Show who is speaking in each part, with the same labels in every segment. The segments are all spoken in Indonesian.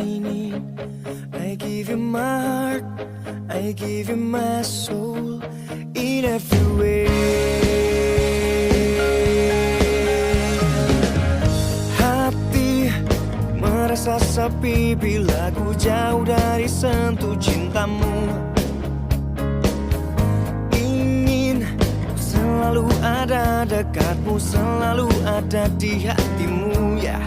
Speaker 1: I need. I give you my heart, I give you my soul, in every way. Hati merasa sepi bila ku jauh dari sentuh cintamu. Ingin selalu ada dekatmu, selalu ada di hatimu, ya.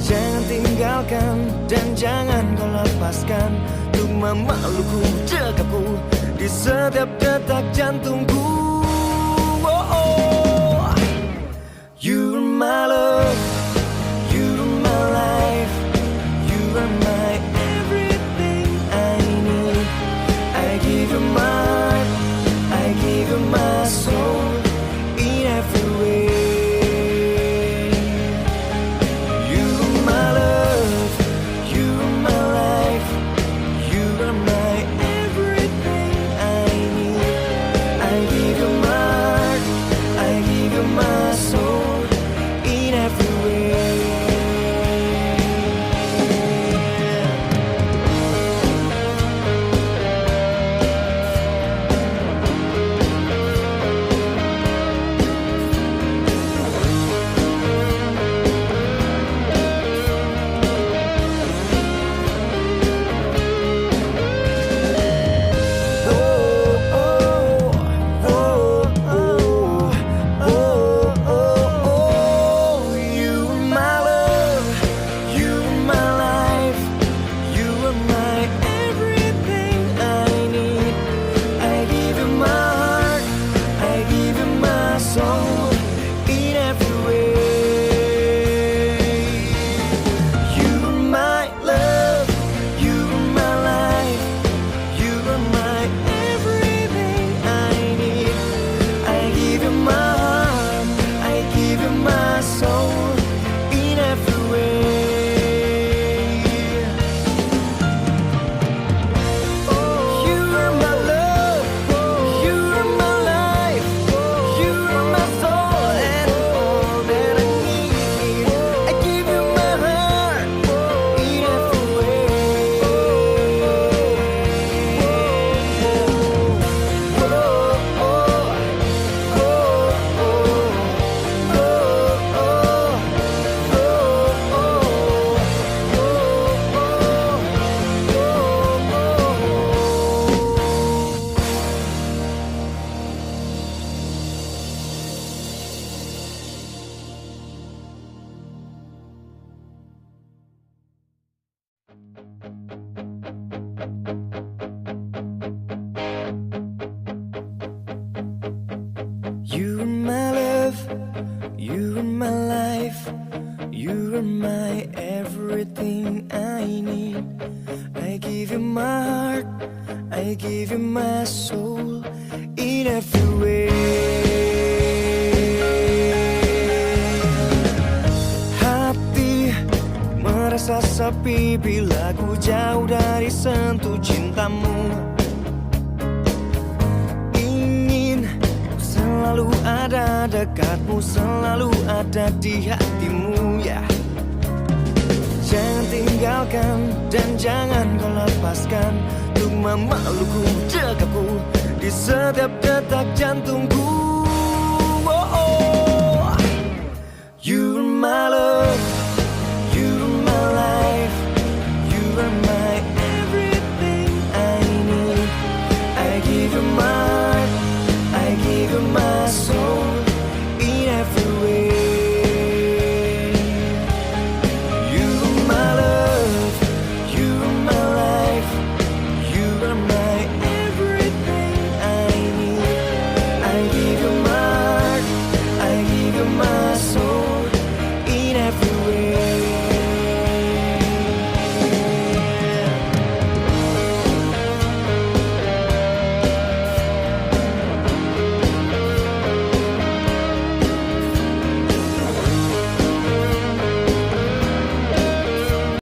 Speaker 1: Jangan tinggalkan dan jangan kau lepaskan, untuk memelukku, dekapku di setiap detak jantungku. Oh, oh. You are my love, you are my life, you are my everything I need. I give you my heart, I give you my soul, in every way. You are my love, you are my life, you are my everything I need. I give you my heart, I give you my soul, in every way. Hati merasa sepi bila ku jauh dari sentuh cintamu. Selalu ada dekatmu, selalu ada di hatimu, ya. Jangan tinggalkan dan jangan kau lepaskan, untuk memelukku, dekapku di setiap detak jantungku. Oh, oh. You are my love.